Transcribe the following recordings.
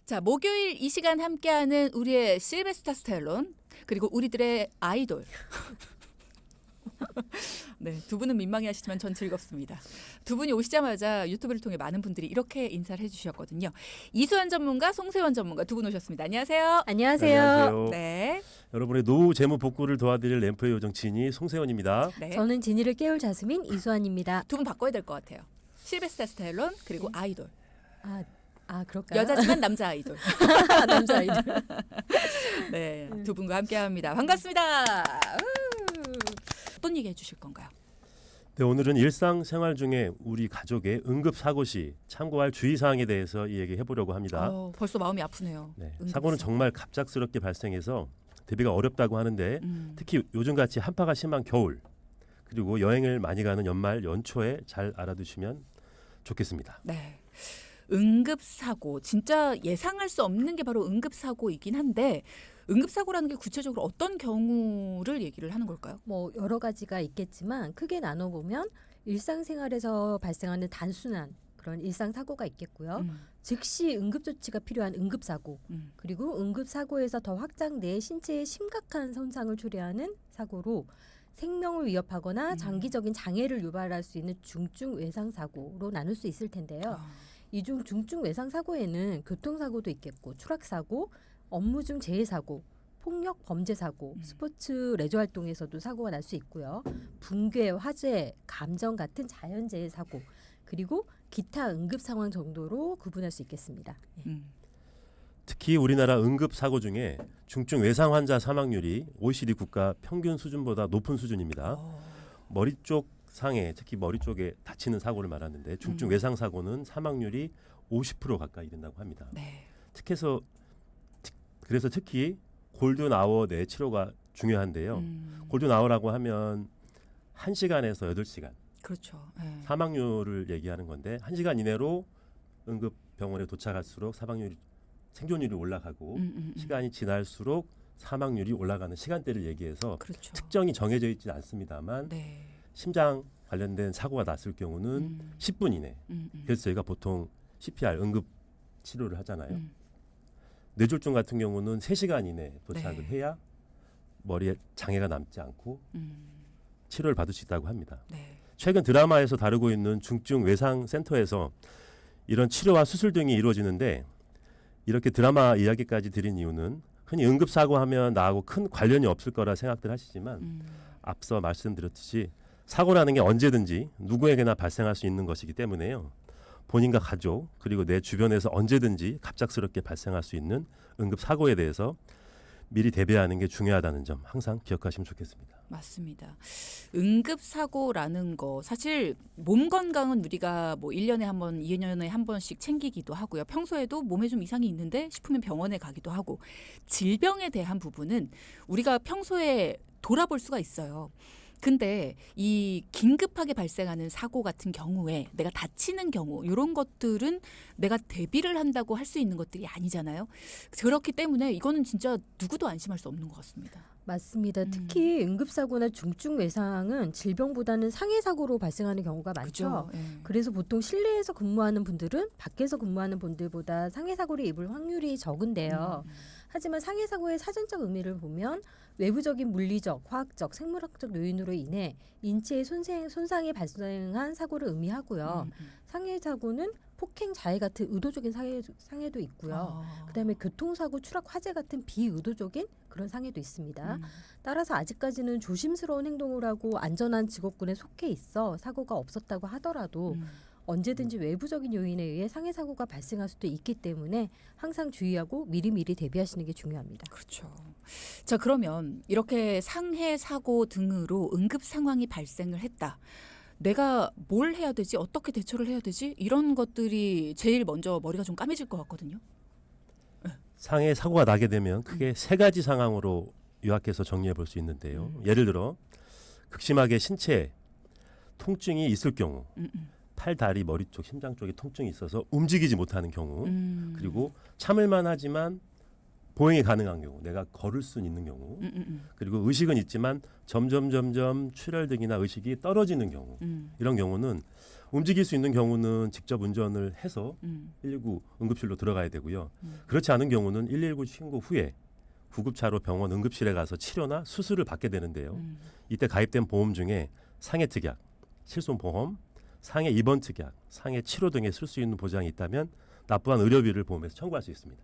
자, 목요일 이 시간 함께하는 우리의 실베스타 스텔론 그리고 우리들의 아이돌. 네, 두 분은 민망해하시지만 전 즐겁습니다. 두 분이 오시자마자 유튜브를 통해 많은 분들이 이렇게 인사를 해주셨거든요. 이수환 전문가, 송세원 전문가 두 분 오셨습니다. 안녕하세요. 안녕하세요. 안녕하세요. 네, 여러분의 노후 재무 복구를 도와드릴 램프의 요정 진이 송세원입니다. 네. 저는 진이를 깨울 자스민 이수환입니다. 두 분 바꿔야 될 것 같아요. 실베스타 스텔론 그리고 아이돌. 그럴까요? 여자지만 남자 아이돌. 남자 아이돌. 네, 두 분과 함께합니다. 반갑습니다. 어떤 얘기 해주실 건가요? 네, 오늘은 일상생활 중에 우리 가족의 응급사고 시 참고할 주의사항에 대해서 이야기해보려고 합니다. 벌써 마음이 아프네요. 네, 응급사고. 사고는 정말 갑작스럽게 발생해서 대비가 어렵다고 하는데 특히 요즘같이 한파가 심한 겨울 그리고 여행을 많이 가는 연말 연초에 잘 알아두시면 좋겠습니다. 네. 응급사고 진짜 예상할 수 없는 게 바로 응급사고이긴 한데 응급사고라는 게 구체적으로 어떤 경우를 얘기를 하는 걸까요? 뭐 여러 가지가 있겠지만 크게 나눠 보면 일상생활에서 발생하는 단순한 그런 일상 사고가 있겠고요. 즉시 응급 조치가 필요한 응급사고, 그리고 응급사고에서 더 확장돼 신체에 심각한 손상을 초래하는 사고로 생명을 위협하거나 장기적인 장애를 유발할 수 있는 중증 외상 사고로 나눌 수 있을 텐데요. 이 중 중증 외상 사고에는 교통사고도 있겠고 추락사고, 업무 중 재해사고, 폭력 범죄 사고, 스포츠 레저 활동에서도 사고가 날 수 있고요. 붕괴, 화재, 감정 같은 자연재해 사고, 그리고 기타 응급 상황 정도로 구분할 수 있겠습니다. 특히 우리나라 응급사고 중에 중증 외상 환자 사망률이 OECD 국가 평균 수준보다 높은 수준입니다. 머리 쪽 상해, 특히 머리 쪽에 다치는 사고를 말하는데 중증 외상 사고는 사망률이 50% 가까이 된다고 합니다. 네. 그래서 특히 골든 아워 내 치료가 중요한데요. 골든 아워라고 하면 1시간에서 8시간 그렇죠. 네. 사망률을 얘기하는 건데 1시간 이내로 응급병원에 도착할수록 생존율이 올라가고 시간이 지날수록 사망률이 올라가는 시간대를 얘기해서 그렇죠. 특정이 정해져 있지 않습니다만 네. 심장 관련된 사고가 났을 경우는 10분 이내. 그래서 저희가 보통 CPR 응급 치료를 하잖아요. 뇌졸중 같은 경우는 3시간 이내에 도착을 네. 해야 머리에 장애가 남지 않고 치료를 받을 수 있다고 합니다. 네. 최근 드라마에서 다루고 있는 중증 외상 센터에서 이런 치료와 수술 등이 이루어지는데 이렇게 드라마 이야기까지 드린 이유는 흔히 응급사고 하면 나하고 큰 관련이 없을 거라 생각들 하시지만 앞서 말씀드렸듯이 사고라는 게 언제든지 누구에게나 발생할 수 있는 것이기 때문에요. 본인과 가족 그리고 내 주변에서 언제든지 갑작스럽게 발생할 수 있는 응급사고에 대해서 미리 대비하는 게 중요하다는 점 항상 기억하시면 좋겠습니다. 맞습니다. 응급사고라는 거 사실 몸 건강은 우리가 뭐 1년에 한 번, 2년에 한 번씩 챙기기도 하고요. 평소에도 몸에 좀 이상이 있는데 싶으면 병원에 가기도 하고 질병에 대한 부분은 우리가 평소에 돌아볼 수가 있어요. 근데 이 긴급하게 발생하는 사고 같은 경우에 내가 다치는 경우 이런 것들은 내가 대비를 한다고 할 수 있는 것들이 아니잖아요. 그렇기 때문에 이거는 진짜 누구도 안심할 수 없는 것 같습니다. 맞습니다. 특히 응급사고나 중증 외상은 질병보다는 상해사고로 발생하는 경우가 많죠. 그죠? 예. 그래서 보통 실내에서 근무하는 분들은 밖에서 근무하는 분들보다 상해사고를 입을 확률이 적은데요. 하지만 상해사고의 사전적 의미를 보면 외부적인 물리적, 화학적, 생물학적 요인으로 인해 인체의 손상이 발생한 사고를 의미하고요. 상해사고는 폭행, 자해 같은 의도적인 상해도 있고요. 그다음에 교통사고, 추락, 화재 같은 비의도적인 그런 상해도 있습니다. 따라서 아직까지는 조심스러운 행동을 하고 안전한 직업군에 속해 있어 사고가 없었다고 하더라도 언제든지 외부적인 요인에 의해 상해 사고가 발생할 수도 있기 때문에 항상 주의하고 미리미리 대비하시는 게 중요합니다. 그렇죠. 자, 그러면 이렇게 상해 사고 등으로 응급 상황이 발생을 했다. 내가 뭘 해야 되지? 어떻게 대처를 해야 되지? 이런 것들이 제일 먼저 머리가 좀 까매질 것 같거든요. 상해 사고가 나게 되면 크게 3가지 상황으로 요약해서 정리해 볼 수 있는데요. 예를 들어 극심하게 신체에 통증이 있을 경우 팔, 다리, 머리 쪽, 심장 쪽에 통증이 있어서 움직이지 못하는 경우 그리고 참을만 하지만 보행이 가능한 경우 내가 걸을 수 있는 경우 그리고 의식은 있지만 점점 출혈 등이나 의식이 떨어지는 경우 이런 경우는 움직일 수 있는 경우는 직접 운전을 해서 119 응급실로 들어가야 되고요. 그렇지 않은 경우는 119 신고 후에 구급차로 병원 응급실에 가서 치료나 수술을 받게 되는데요. 이때 가입된 보험 중에 상해 특약, 실손보험, 상해 입원 특약, 상해 치료 등에 쓸 수 있는 보장이 있다면 납부한 의료비를 보험에서 청구할 수 있습니다.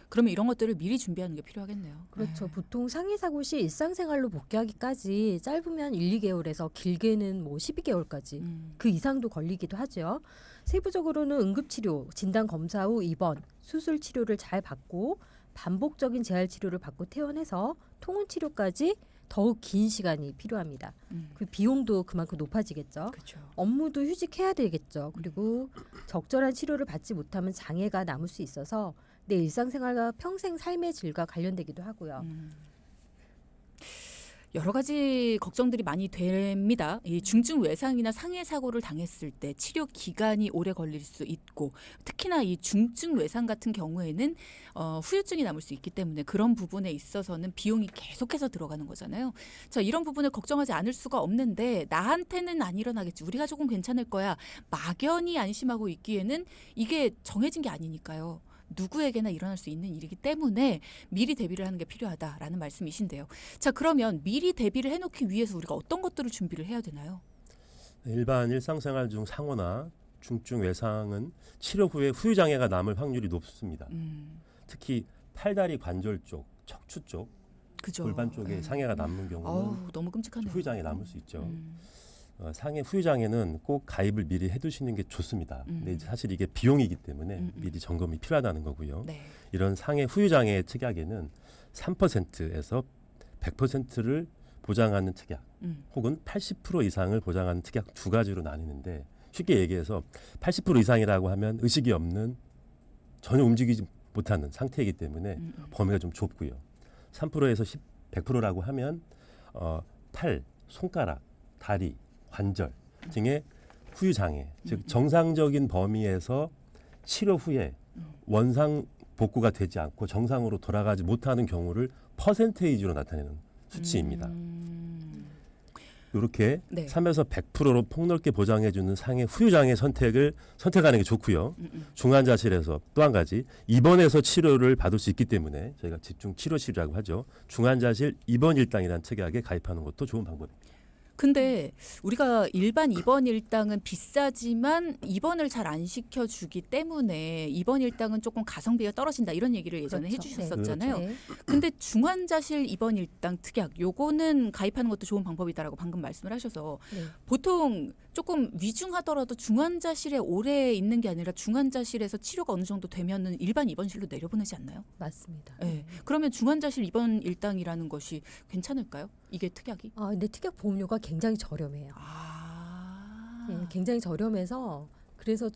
그러면 이런 것들을 미리 준비하는 게 필요하겠네요. 그렇죠. 네. 보통 상해 사고 시 일상생활로 복귀하기까지 짧으면 1, 2개월에서 길게는 뭐 12개월까지 그 이상도 걸리기도 하죠. 세부적으로는 응급치료, 진단검사 후 입원, 수술치료를 잘 받고 반복적인 재활치료를 받고 퇴원해서 통원치료까지 더욱 긴 시간이 필요합니다. 그 비용도 그만큼 높아지겠죠. 그렇죠. 업무도 휴직해야 되겠죠. 그리고 적절한 치료를 받지 못하면 장애가 남을 수 있어서 내 일상생활과 평생 삶의 질과 관련되기도 하고요. 여러 가지 걱정들이 많이 됩니다. 이 중증 외상이나 상해 사고를 당했을 때 치료 기간이 오래 걸릴 수 있고 특히나 이 중증 외상 같은 경우에는 후유증이 남을 수 있기 때문에 그런 부분에 있어서는 비용이 계속해서 들어가는 거잖아요. 자, 이런 부분을 걱정하지 않을 수가 없는데 나한테는 안 일어나겠지. 우리 가족은 괜찮을 거야. 막연히 안심하고 있기에는 이게 정해진 게 아니니까요. 누구에게나 일어날 수 있는 일이기 때문에 미리 대비를 하는 게 필요하다라는 말씀이신데요. 자, 그러면 미리 대비를 해놓기 위해서 우리가 어떤 것들을 준비를 해야 되나요? 일반 일상생활 중 상호나 중증 외상은 치료 후에 후유장애가 남을 확률이 높습니다. 특히 팔다리 관절 쪽, 척추 쪽, 그죠. 골반 쪽에 상해가 남는 경우는 어우, 너무 끔찍하네요. 후유장애 남을 수 있죠. 상해 후유장애는 꼭 가입을 미리 해두시는 게 좋습니다. 근데 사실 이게 비용이기 때문에 미리 점검이 필요하다는 거고요. 네. 이런 상해 후유장애 특약에는 3%에서 100%를 보장하는 특약 혹은 80% 이상을 보장하는 특약 두 가지로 나뉘는데 쉽게 얘기해서 80% 이상이라고 하면 의식이 없는 전혀 움직이지 못하는 상태이기 때문에 범위가 좀 좁고요. 3%에서 100%라고 하면 팔, 손가락, 다리, 관절 등의 후유장애, 즉 정상적인 범위에서 치료 후에 원상 복구가 되지 않고 정상으로 돌아가지 못하는 경우를 퍼센테이지로 나타내는 수치입니다. 이렇게 네. 3에서 100%로 폭넓게 보장해주는 상해 후유장애 선택하는 게 좋고요. 중환자실에서 또 한 가지 입원해서 치료를 받을 수 있기 때문에 저희가 집중 치료실이라고 하죠. 중환자실 입원 일당이라는 특약에 가입하는 것도 좋은 방법입니다. 근데 우리가 일반 입원 일당은 비싸지만 입원을 잘 안 시켜주기 때문에 입원 일당은 조금 가성비가 떨어진다 이런 얘기를 예전에 그렇죠. 해주셨었잖아요. 네. 근데 중환자실 입원 일당 특약 요거는 가입하는 것도 좋은 방법이다라고 방금 말씀을 하셔서 네. 보통 조금 위중하더라도 중환자실에 오래 있는 게 아니라 중환자실에서 치료가 어느 정도 되면은 일반 입원실로 내려보내지 않나요? 맞습니다. 네. 그러면 중환자실 입원 일당이라는 것이 괜찮을까요? 이게 특약이? 근데 특약 보험료가 굉장히 저렴해요. 네, 굉장히 저렴해서 그래서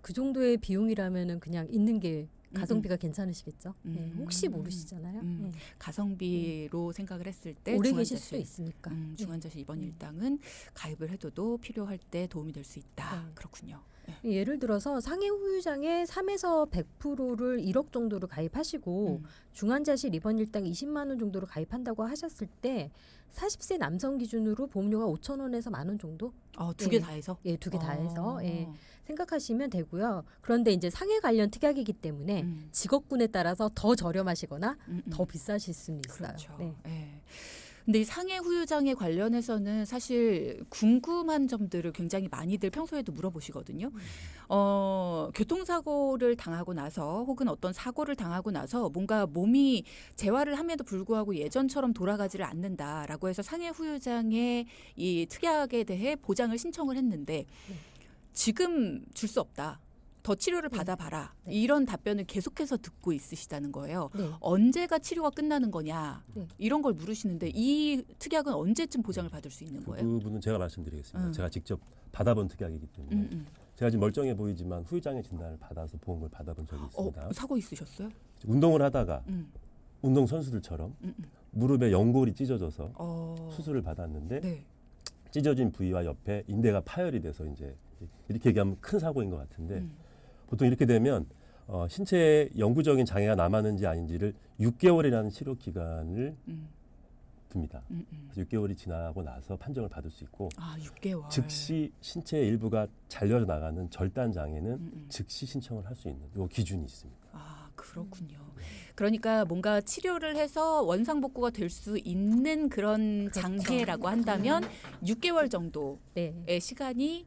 그 정도의 비용이라면은 그냥 있는 게 가성비가 괜찮으시겠죠. 네, 혹시 모르시잖아요. 네. 가성비로 생각을 했을 때 오래 계실 수도 있으니까. 중환자실 입원 일당은 가입을 해둬도 필요할 때 도움이 될 수 있다. 네. 그렇군요. 예를 들어서 상해 후유장애 3에서 100%를 1억 정도로 가입하시고 중환자실 입원 일당 20만 원 정도로 가입한다고 하셨을 때 40세 남성 기준으로 보험료가 5천 원에서 1만 원 정도? 두 개 다 해서? 예, 두 개 다 해서 생각하시면 되고요. 그런데 이제 상해 관련 특약이기 때문에 직업군에 따라서 더 저렴하시거나 더 비싸실 수는 있어요. 그렇죠. 네. 네. 근데 이 상해 후유장애 관련해서는 사실 궁금한 점들을 굉장히 많이들 평소에도 물어보시거든요. 교통사고를 당하고 나서 혹은 어떤 사고를 당하고 나서 뭔가 몸이 재활을 함에도 불구하고 예전처럼 돌아가지를 않는다라고 해서 상해 후유장애 이 특약에 대해 보장을 신청을 했는데 지금 줄 수 없다. 더 치료를 받아봐라. 네. 이런 답변을 계속해서 듣고 있으시다는 거예요. 네. 언제가 치료가 끝나는 거냐 네. 이런 걸 물으시는데 이 특약은 언제쯤 보장을 받을 수 있는 그 거예요? 부분은 제가 말씀드리겠습니다. 제가 직접 받아본 특약이기 때문에 제가 지금 멀쩡해 보이지만 후유장애 진단을 받아서 보험을 받아본 적이 있습니다. 사고 있으셨어요? 운동을 하다가 운동 선수들처럼 무릎에 연골이 찢어져서 수술을 받았는데 네. 찢어진 부위와 옆에 인대가 파열이 돼서 이제 이렇게 얘기하면 큰 사고인 것 같은데 보통 이렇게 되면 신체에 영구적인 장애가 남았는지 아닌지를 6개월이라는 치료 기간을 듭니다. 그래서 6개월이 지나고 나서 판정을 받을 수 있고 6개월. 즉시 신체의 일부가 잘려 나가는 절단 장애는 즉시 신청을 할 수 있는 요 기준이 있습니다. 그렇군요. 그러니까 뭔가 치료를 해서 원상복구가 될 수 있는 그런 그렇죠. 장애라고 한다면 6개월 정도의 네. 시간이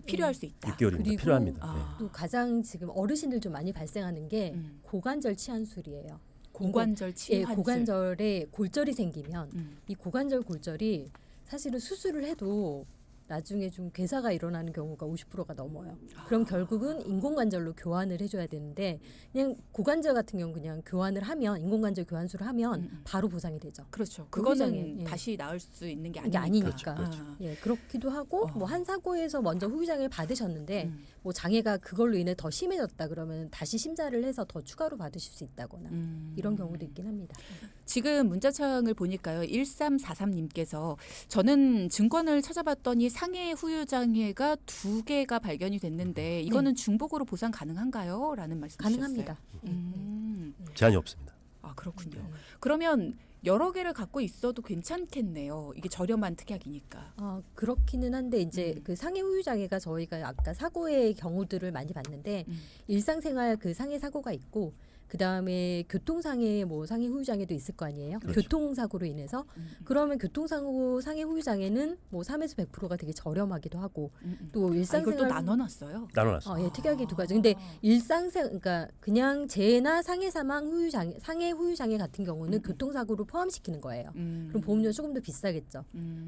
필요할 수 있다. 6개월입니다. 그리고 필요합니다. 또 가장 지금 어르신들 좀 많이 발생하는 게 고관절 치환술이에요. 고관절 치환술. 고관절에 골절이 생기면 이 고관절 골절이 사실은 수술을 해도 나중에 좀 괴사가 일어나는 경우가 50%가 넘어요. 그럼 결국은 인공관절로 교환을 해줘야 되는데 그냥 고관절 같은 경우 그냥 교환을 하면 인공관절 교환술을 하면 바로 보상이 되죠. 그렇죠. 그 그거는 후유장애, 다시 나을 수 있는 게 이게 아니니까. 아니니까. 그렇죠. 예, 그렇기도 하고 뭐 한 사고에서 먼저 후유장애를 받으셨는데 뭐 장애가 그걸로 인해 더 심해졌다 그러면 다시 심사를 해서 더 추가로 받으실 수 있다거나 이런 경우도 있긴 합니다. 지금 문자창을 보니까요. 1343님께서 저는 증권을 찾아봤더니 상해 후유장애가 2개가 발견이 됐는데 이거는 중복으로 보상 가능한가요? 라는 말씀 가능합니다. 주셨어요. 제한이 없습니다. 그렇군요. 그러면 여러 개를 갖고 있어도 괜찮겠네요. 이게 저렴한 특약이니까. 그렇기는 한데 이제 그 상해 후유 장애가 저희가 아까 사고의 경우들을 많이 봤는데 일상생활 그 상해 사고가 있고 그다음에 교통상해 뭐 상해 후유 장애도 있을 거 아니에요. 그렇죠. 교통사고로 인해서 그러면 교통사고 상해 후유 장애는 뭐 3에서 100%가 되게 저렴하기도 하고 또 일상생활 이걸 또 나눠놨어요. 나눠놨습니다. 예, 특약이 2가지. 근데 그러니까 그냥 재해나 상해 사망 후유 장애, 상해 후유 장애 같은 경우는 교통사고로 포함시키는 거예요. 그럼 보험료는 조금 더 비싸겠죠.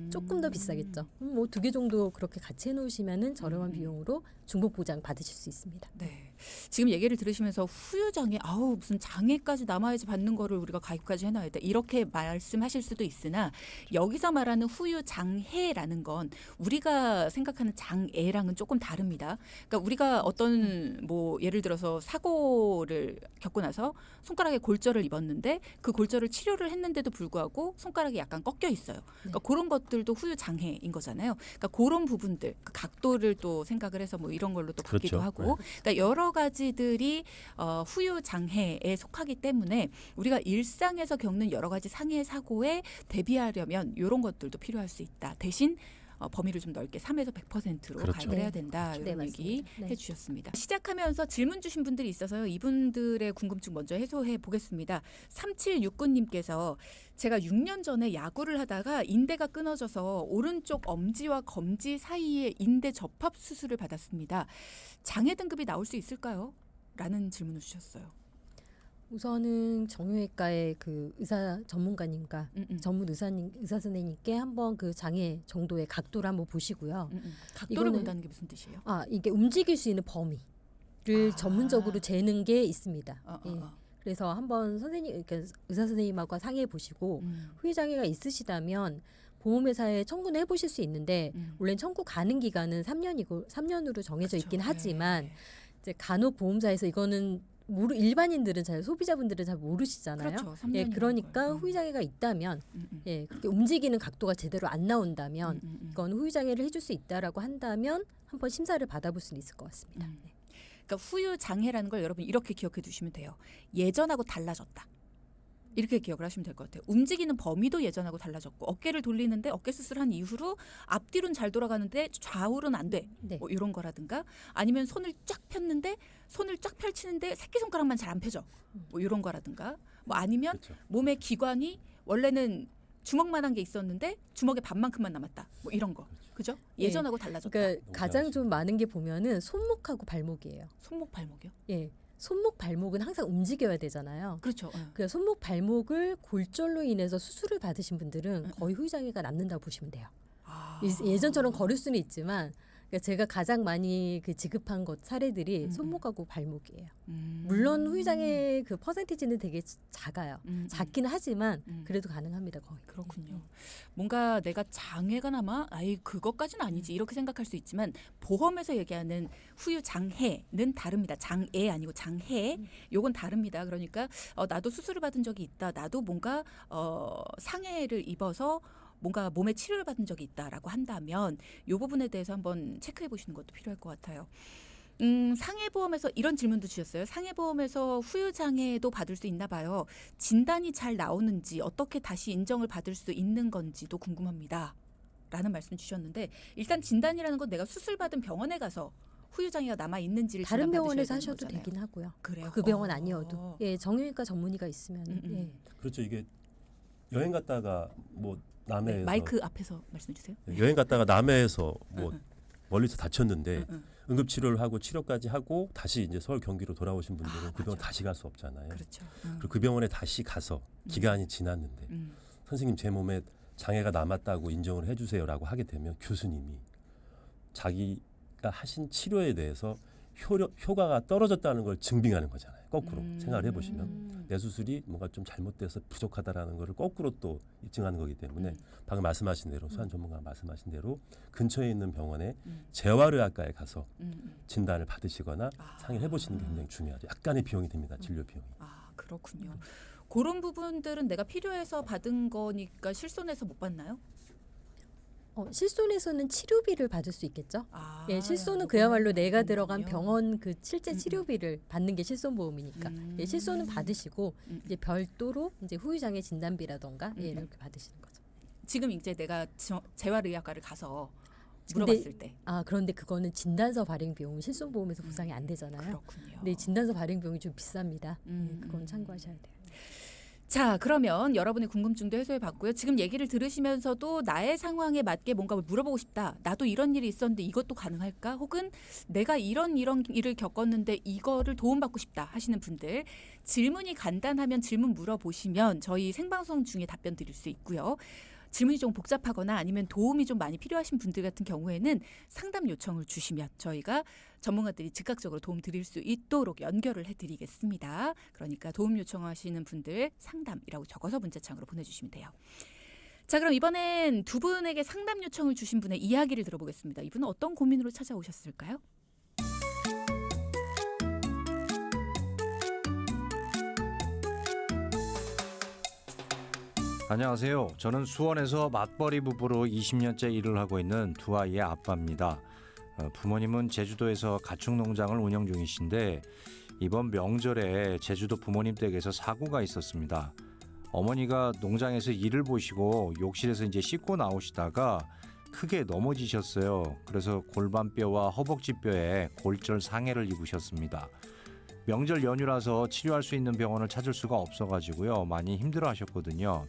조금 더 비싸겠죠. 뭐 2개 정도 그렇게 같이 해놓으시면은 저렴한 비용으로 중복 보장 받으실 수 있습니다. 네. 지금 얘기를 들으시면서 후유장애, 무슨 장애까지 남아야지 받는 거를 우리가 가입까지 해놔야 돼. 이렇게 말씀하실 수도 있으나 여기서 말하는 후유장애라는 건 우리가 생각하는 장애랑은 조금 다릅니다. 그러니까 우리가 어떤 뭐 예를 들어서 사고를 겪고 나서 손가락에 골절을 입었는데 그 골절을 치료를 했는데도 불구하고 손가락이 약간 꺾여 있어요. 그러니까 그런 것들도 후유장애인 거잖아요. 그러니까 그런 부분들, 그 각도를 또 생각을 해서 뭐 이런 걸로 또 받기도 그렇죠. 하고 그러니까 여러 가지들이 후유장애에 속하기 때문에 우리가 일상에서 겪는 여러 가지 상해 사고에 대비하려면 이런 것들도 필요할 수 있다. 대신 범위를 좀 넓게 3에서 100%로 그렇죠. 가입을 해야 된다. 네, 이런 얘기 맞습니다. 네. 해주셨습니다. 시작하면서 질문 주신 분들이 있어서요. 이분들의 궁금증 먼저 해소해 보겠습니다. 3769님께서 제가 6년 전에 야구를 하다가 인대가 끊어져서 오른쪽 엄지와 검지 사이에 인대 접합 수술을 받았습니다. 장애 등급이 나올 수 있을까요? 라는 질문을 주셨어요. 우선은 정형외과의 그 의사 전문가님과 전문 의사 선생님께 한번 그 장애 정도의 각도를 한번 보시고요. 각도를 이거는- 본다는 게 무슨 뜻이에요? 이게 움직일 수 있는 범위를 전문적으로 재는 게 있습니다. 예. 그래서 한번 선생님, 그러니까 의사 선생님하고 상의해 보시고 후유 장애가 있으시다면 보험회사에 청구는 해보실 수 있는데 원래 청구 가능 기간은 3년으로 정해져 있긴 하지만 이제 간혹 보험사에서 이거는 일반인들은 소비자분들은 잘 모르시잖아요. 그렇죠. 예, 3년이라는 그러니까 거예요. 후유 장애가 있다면, 예, 그렇게 움직이는 각도가 제대로 안 나온다면, 이건 후유 장애를 해줄 수 있다라고 한다면 한번 심사를 받아볼 수 있을 것 같습니다. 네. 그러니까 후유 장애라는 걸 여러분 이렇게 기억해 두시면 돼요. 예전하고 달라졌다. 이렇게 기억을 하시면 될 것 같아요. 움직이는 범위도 예전하고 달라졌고 어깨를 돌리는데 어깨 수술한 이후로 앞뒤로는 잘 돌아가는데 좌우로는 안 돼. 네. 뭐 이런 거라든가 아니면 손을 쫙 폈는데 손을 쫙 펼치는데 새끼손가락만 잘 안 펴져. 뭐 이런 거라든가 뭐 아니면 그렇죠. 몸의 기관이 원래는 주먹만한 게 있었는데 주먹의 반만큼만 남았다. 뭐 이런 거. 그죠? 예. 예전하고 달라졌다. 그러니까 너무 가장 잘하시네. 좀 많은 게 보면은 손목하고 발목이에요. 손목 발목이요? 예, 손목 발목은 항상 움직여야 되잖아요. 그렇죠. 그 손목 발목을 골절로 인해서 수술을 받으신 분들은 거의 후유 장애가 남는다고 보시면 돼요. 예전처럼 걸을 수는 있지만 그러니까 제가 가장 많이 그 지급한 것 사례들이 손목하고 발목이에요. 물론 후유 장애 그 퍼센티지는 되게 작아요. 작기는 하지만 그래도 가능합니다 거의. 그렇군요. 뭔가 내가 장애가 남아? 그것까지는 아니지. 이렇게 생각할 수 있지만 보험에서 얘기하는 후유 장애는 다릅니다. 장애 아니고 장애. 요건 다릅니다. 그러니까 나도 수술을 받은 적이 있다. 나도 뭔가 상해를 입어서 뭔가 몸에 치료를 받은 적이 있다라고 한다면 이 부분에 대해서 한번 체크해 보시는 것도 필요할 것 같아요. 상해보험에서 이런 질문도 주셨어요. 상해보험에서 후유장애도 받을 수 있나 봐요. 진단이 잘 나오는지 어떻게 다시 인정을 받을 수 있는 건지도 궁금합니다. 라는 말씀 주셨는데 일단 진단이라는 건 내가 수술받은 병원에 가서 후유장애가 남아있는지를 다른 병원에서 진단받으셔야 되는 하셔도 거잖아요. 되긴 하고요. 그래요? 그 병원 아니어도 예, 정형외과 전문의가 있으면 예. 그렇죠. 이게 여행 갔다가 뭐 남해에서 네, 마이크 앞에서 말씀해 주세요. 여행 갔다가 남해에서 뭐 응. 멀리서 다쳤는데 응. 응급 치료를 하고 치료까지 하고 다시 이제 서울 경기로 돌아오신 분들은 그 병원 맞아. 다시 갈 수 없잖아요. 그렇죠. 그리고 그 병원에 다시 가서 기간이 지났는데 선생님 제 몸에 장애가 남았다고 인정을 해주세요라고 하게 되면 교수님이 자기가 하신 치료에 대해서 효과가 떨어졌다는 걸 증빙하는 거잖아요. 거꾸로 생각을 해보시면 내 수술이 뭔가 좀 잘못돼서 부족하다라는 거를 거꾸로 또 입증하는 거기 때문에 방금 말씀하신 대로 수환 전문가가 말씀하신 대로 근처에 있는 병원에 재활의학과에 가서 진단을 받으시거나 상의를 해보시는 게 굉장히 중요하죠. 약간의 비용이 듭니다. 진료 비용이. 아 그렇군요. 그런 부분들은 내가 필요해서 받은 거니까 실손해서 못 받나요? 실손에서는 치료비를 받을 수 있겠죠. 아, 예, 실손은 요거는 그야말로 내가 그렇군요. 들어간 병원 그 실제 치료비를 받는 게 실손보험이니까 예, 실손은 받으시고 이제 별도로 이제 후유장애 진단비라던가 예, 이렇게 받으시는 거죠. 지금 이제 내가 재활의학과를 가서 근데- 물어봤을 때 그런데 그거는 진단서 발행 비용은 실손보험에서 보상이 안 되잖아요. 그렇군요. 근데 진단서 발행 비용이 좀 비쌉니다. 음, 예, 그건 참고하셔야 돼요. 자, 그러면 여러분의 궁금증도 해소해 봤고요. 지금 얘기를 들으시면서도 나의 상황에 맞게 뭔가 물어보고 싶다. 나도 이런 일이 있었는데 이것도 가능할까? 혹은 내가 이런 일을 겪었는데 이거를 도움받고 싶다 하시는 분들 질문이 간단하면 질문 물어보시면 저희 생방송 중에 답변 드릴 수 있고요. 질문이 좀 복잡하거나 아니면 도움이 좀 많이 필요하신 분들 같은 경우에는 상담 요청을 주시면 저희가 전문가들이 즉각적으로 도움 드릴 수 있도록 연결을 해드리겠습니다. 그러니까 도움 요청하시는 분들 상담이라고 적어서 문자창으로 보내주시면 돼요. 자, 그럼 이번엔 두 분에게 상담 요청을 주신 분의 이야기를 들어보겠습니다. 이분은 어떤 고민으로 찾아오셨을까요? 안녕하세요. 저는 수원에서 맞벌이 부부로 20년째 일을 하고 있는 두 아이의 아빠입니다. 부모님은 제주도에서 가축 농장을 운영 중이신데 이번 명절에 제주도 부모님 댁에서 사고가 있었습니다. 어머니가 농장에서 일을 보시고 욕실에서 이제 씻고 나오시다가 크게 넘어지셨어요. 그래서 골반뼈와 허벅지뼈에 골절 상해를 입으셨습니다. 명절 연휴라서 치료할 수 있는 병원을 찾을 수가 없어가지고요. 많이 힘들어하셨거든요.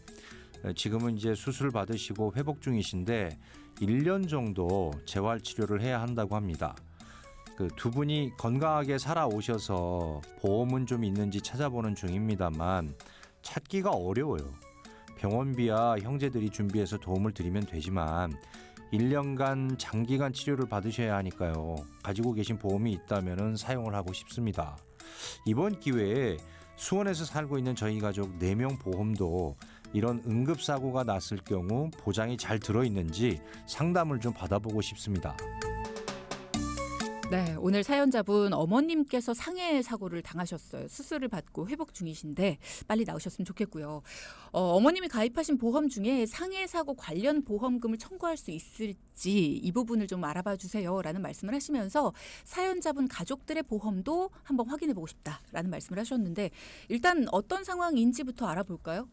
지금은 이제 수술 받으시고 회복 중이신데 1년 정도 재활 치료를 해야 한다고 합니다. 그 두 분이 건강하게 살아오셔서 보험은 좀 있는지 찾아보는 중입니다만 찾기가 어려워요. 병원비야 형제들이 준비해서 도움을 드리면 되지만 1년간 장기간 치료를 받으셔야 하니까요. 가지고 계신 보험이 있다면 사용을 하고 싶습니다. 이번 기회에 수원에서 살고 있는 저희 가족 4명 보험도 이런 응급사고가 났을 경우 보장이 잘 들어있는지 상담을 좀 받아보고 싶습니다. 네, 오늘 사연자분 어머님께서 상해 사고를 당하셨어요. 수술을 받고 회복 중이신데 빨리 나으셨으면 좋겠고요. 어머님이 가입하신 보험 중에 상해 사고 관련 보험금을 청구할 수 있을지 이 부분을 좀 알아봐 주세요라는 말씀을 하시면서 사연자분 가족들의 보험도 한번 확인해 보고 싶다라는 말씀을 하셨는데 일단 어떤 상황인지부터 알아볼까요?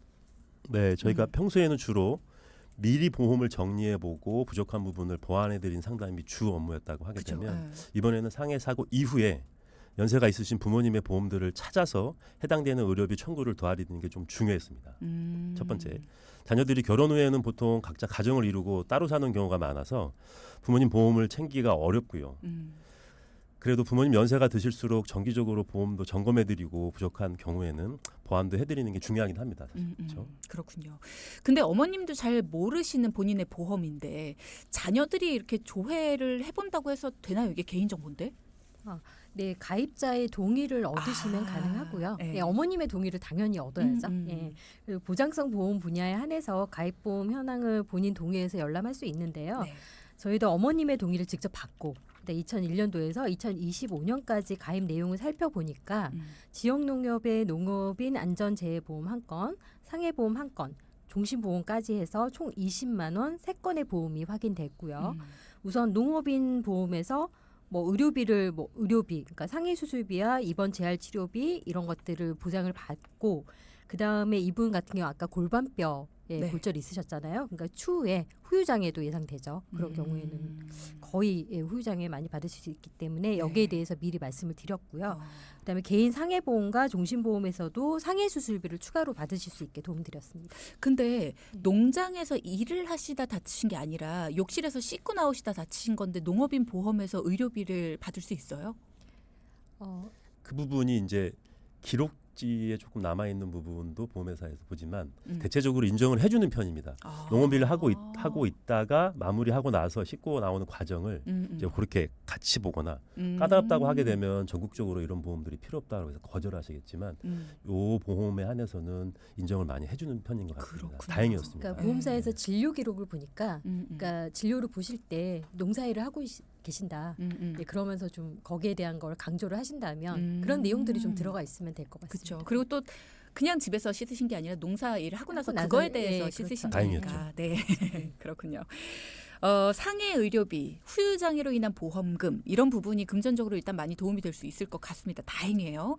네, 저희가 평소에는 주로 미리 보험을 정리해보고 부족한 부분을 보완해드린 상담이 주 업무였다고 하게 그죠? 되면 이번에는 상해 사고 이후에 연세가 있으신 부모님의 보험들을 찾아서 해당되는 의료비 청구를 도와드리는 게 좀 중요했습니다. 첫 번째, 자녀들이 결혼 후에는 보통 각자 가정을 이루고 따로 사는 경우가 많아서 부모님 보험을 챙기기가 어렵고요. 그래도 부모님 연세가 드실수록 정기적으로 보험도 점검해드리고 부족한 경우에는 보완도 해드리는 게 중요하긴 합니다. 사실. 그렇죠? 그렇군요. 근데 어머님도 잘 모르시는 본인의 보험인데 자녀들이 이렇게 조회를 해본다고 해서 되나요? 이게 개인정보인데? 네, 가입자의 동의를 얻으시면 가능하고요. 네. 네, 어머님의 동의를 당연히 얻어야죠. 예. 그리고 보장성 보험 분야에 한해서 가입보험 현황을 본인 동의해서 열람할 수 있는데요. 네. 저희도 어머님의 동의를 직접 받고 2001년도에서 2025년까지 가입 내용을 살펴보니까 지역농협의 농업인 안전재해보험 1건, 상해보험 1건, 종신보험까지 해서 총 20만 원 3건의 보험이 확인됐고요. 우선 농업인 보험에서 뭐 의료비를 뭐 의료비, 그러니까 상해 수술비야 입원 재활 치료비 이런 것들을 보장을 받고 그다음에 이분 같은 경우 아까 골반뼈에 네. 골절이 있으셨잖아요. 그러니까 추후에 후유장애도 예상되죠. 그런 경우에는 거의 후유장애 많이 받으실 수 있기 때문에 여기에 대해서 미리 말씀을 드렸고요. 그다음에 개인 상해보험과 종신보험에서도 상해 수술비를 추가로 받으실 수 있게 도움드렸습니다. 근데 농장에서 일을 하시다 다치신 게 아니라 욕실에서 씻고 나오시다 다치신 건데 농업인 보험에서 의료비를 받을 수 있어요? 그 부분이 이제 기록지에 조금 남아 있는 부분도 보험회사에서 보지만 대체적으로 인정을 해주는 편입니다. 농업일을 하고 있다가 마무리하고 나서 씻고 나오는 과정을 이제 그렇게 같이 보거나 까다롭다고 하게 되면 전국적으로 이런 보험들이 필요 없다고 해서 거절하시겠지만 요 보험에 한해서는 인정을 많이 해주는 편인 것 같습니다. 그렇구나. 다행이었습니다. 그러니까 보험사에서 진료 기록을 보니까 그러니까 진료를 보실 때 농사일을 하고 계신다. 예, 그러면서 좀 거기에 대한 걸 강조를 하신다면 그런 내용들이 좀 들어가 있으면 될 것 같습니다. 그렇죠. 그리고 또 그냥 집에서 씻으신 게 아니라 농사 일을 하고 나서 하고 나서, 그거에 대해서 예, 씻으신 그렇죠. 거니까. 네, 그렇군요. 상해 의료비, 후유장애로 인한 보험금 이런 부분이 금전적으로 일단 많이 도움이 될 수 있을 것 같습니다. 다행이에요.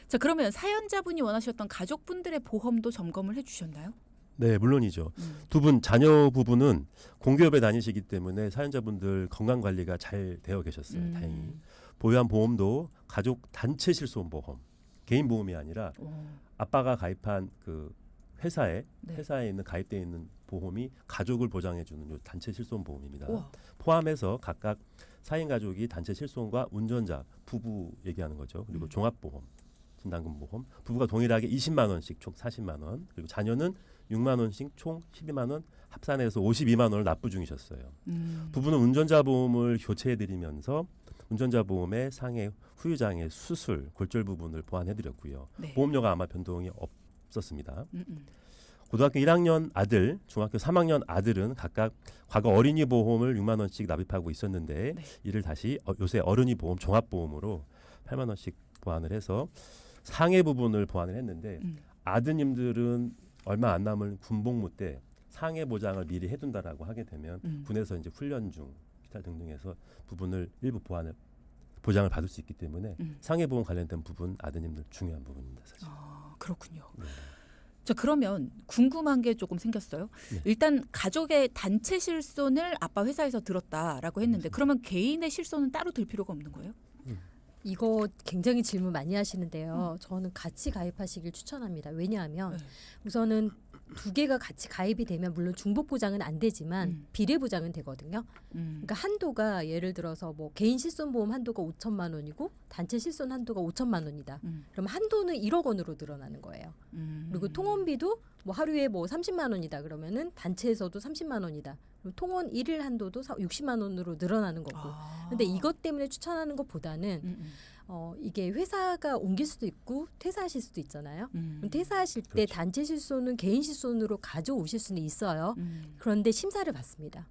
자, 그러면 사연자분이 원하셨던 가족분들의 보험도 점검을 해주셨나요? 네, 물론이죠. 두 분 자녀 부부는 공기업에 다니시기 때문에 사연자분들 건강 관리가 잘 되어 계셨어요. 다행히. 보유한 보험도 가족 단체 실손 보험, 개인 보험이 아니라 아빠가 가입한 그 회사에 있는 가입되어 있는 보험이 가족을 보장해 주는 요 단체 실손 보험입니다. 우와. 포함해서 각각 4인 가족이 단체 실손과 운전자, 부부 얘기하는 거죠. 그리고 종합보험, 진단금 보험, 부부가 동일하게 20만 원씩 총 40만 원, 그리고 자녀는 6만 원씩 총 12만 원 합산해서 52만 원을 납부 중이셨어요. 부부는 운전자 보험을 교체해 드리면서 운전자 보험의 상해, 후유장애, 수술, 골절 부분을 보완해 드렸고요. 네. 보험료가 아마 변동이 없었습니다. 고등학교 1학년 아들, 중학교 3학년 아들은 각각 과거 어린이 보험을 6만 원씩 납입하고 있었는데 이를 다시 요새 어른이 보험 종합보험으로 8만 원씩 보완을 해서 상해 부분을 보완을 했는데 아드님들은 얼마 안 남은 군복무 때 상해 보장을 미리 해둔다라고 하게 되면 군에서 이제 훈련 중 기타 등등해서 부분을 일부 보장을 받을 수 있기 때문에 상해 보험 관련된 부분 아드님들 중요한 부분입니다. 사실. 그렇군요. 네. 자, 그러면 궁금한 게 조금 생겼어요. 네. 일단 가족의 단체 실손을 아빠 회사에서 들었다라고 했는데 그러면 개인의 실손은 따로 들 필요가 없는 거예요? 이거 굉장히 질문 많이 하시는데요. 저는 같이 가입하시길 추천합니다. 왜냐하면 우선은 두 개가 같이 가입이 되면 물론 중복 보장은 안 되지만 비례 보장은 되거든요. 그러니까 한도가 예를 들어서 뭐 개인 실손 보험 한도가 5천만 원이고 단체 실손 한도가 5천만 원이다. 그럼 한도는 1억 원으로 늘어나는 거예요. 그리고 통원비도 뭐 하루에 뭐 30만 원이다 그러면은 단체에서도 30만 원이다. 그럼 통원 1일 한도도 60만 원으로 늘어나는 거고. 근데 이것 때문에 추천하는 것보다는 이게 회사가 옮길 수도 있고 퇴사하실 수도 있잖아요. 그럼 퇴사하실 때 그렇죠. 단체 실손은 개인 실손으로 가져오실 수는 있어요. 그런데 심사를 받습니다.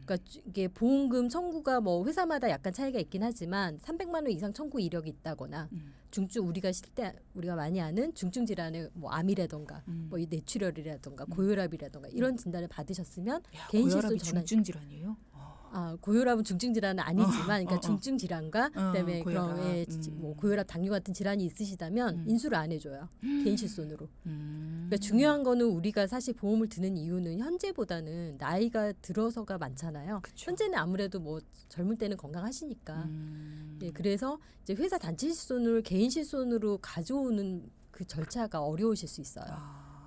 그러니까 이게 보험금 청구가 뭐 회사마다 약간 차이가 있긴 하지만 300만 원 이상 청구 이력이 있다거나 중증 우리가 많이 아는 중증 질환의 뭐 암이라던가 뭐 이 뇌출혈이라던가 고혈압이라던가 이런 진단을 받으셨으면 개인 실손 고혈압이 전환 중증 질환이에요? 고혈압은 중증 질환은 아니지만 그러니까 중증 질환과 그다음에 고혈압. 그런 뭐 고혈압, 당뇨 같은 질환이 있으시다면 인수를 안 해줘요. 개인 실손으로. 그러니까 중요한 거는 우리가 사실 보험을 드는 이유는 현재보다는 나이가 들어서가 많잖아요. 그쵸. 현재는 아무래도 뭐 젊을 때는 건강하시니까. 예, 그래서 이제 회사 단체 실손을 개인 실손으로 가져오는 그 절차가 어려우실 수 있어요.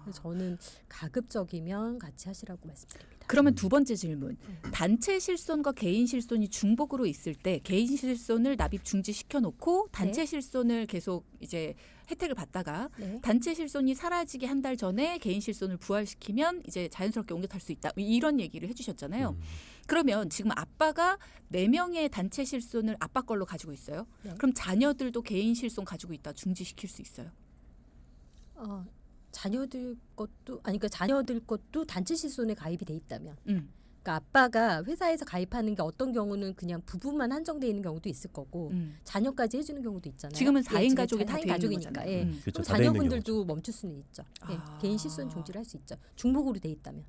그래서 저는 가급적이면 같이 하시라고 말씀드립니다. 그러면 두 번째 질문. 단체 실손과 개인 실손이 중복으로 있을 때 개인 실손을 납입 중지시켜 놓고 단체 실손을 계속 이제 혜택을 받다가 단체 실손이 사라지기 한 달 전에 개인 실손을 부활시키면 이제 자연스럽게 옮겨 탈 수 있다. 이런 얘기를 해주셨잖아요. 그러면 지금 아빠가 4명의 단체 실손을 아빠 걸로 가지고 있어요. 그럼 자녀들도 개인 실손 가지고 있다 중지시킬 수 있어요? 자녀들 것도 단체 실손에 가입이 돼 있다면. 그러니까 아빠가 회사에서 가입하는 게 어떤 경우는 그냥 부부만 한정돼 있는 경우도 있을 거고 자녀까지 해주는 경우도 있잖아요. 지금은 4인 예, 가족이 다 4인 돼 있는 가족이니까. 거잖아요. 예. 그렇죠. 그럼 다 돼 있는 자녀분들도 멈출 수는 있죠. 예. 개인 실손 중지를 할 수 있죠. 중복으로 돼 있다면.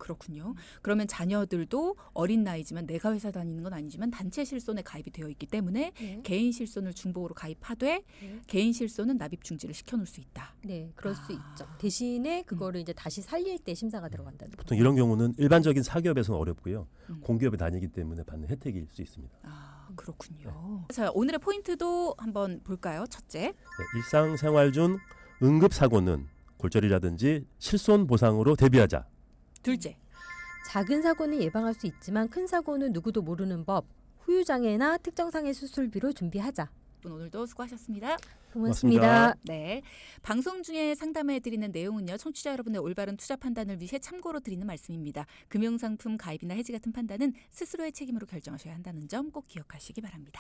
그렇군요. 그러면 자녀들도 어린 나이지만 내가 회사 다니는 건 아니지만 단체 실손에 가입이 되어 있기 때문에 네. 개인 실손을 중복으로 가입하되 네. 개인 실손은 납입 중지를 시켜놓을 수 있다. 네, 그럴 수 있죠. 대신에 그거를 이제 다시 살릴 때 심사가 들어간다는 보통 이런 경우는 일반적인 사기업에서는 어렵고요. 음. 공기업에 다니기 때문에 받는 혜택일 수 있습니다. 그렇군요. 자, 오늘의 포인트도 한번 볼까요? 첫째, 네, 일상생활 중 응급사고는 골절이라든지 실손 보상으로 대비하자. 둘째, 작은 사고는 예방할 수 있지만 큰 사고는 누구도 모르는 법. 후유장애나 특정상해 수술비로 준비하자. 오늘도 수고하셨습니다. 고맙습니다. 네, 방송 중에 상담해드리는 내용은요, 청취자 여러분의 올바른 투자 판단을 위해 참고로 드리는 말씀입니다. 금융상품 가입이나 해지 같은 판단은 스스로의 책임으로 결정하셔야 한다는 점 꼭 기억하시기 바랍니다.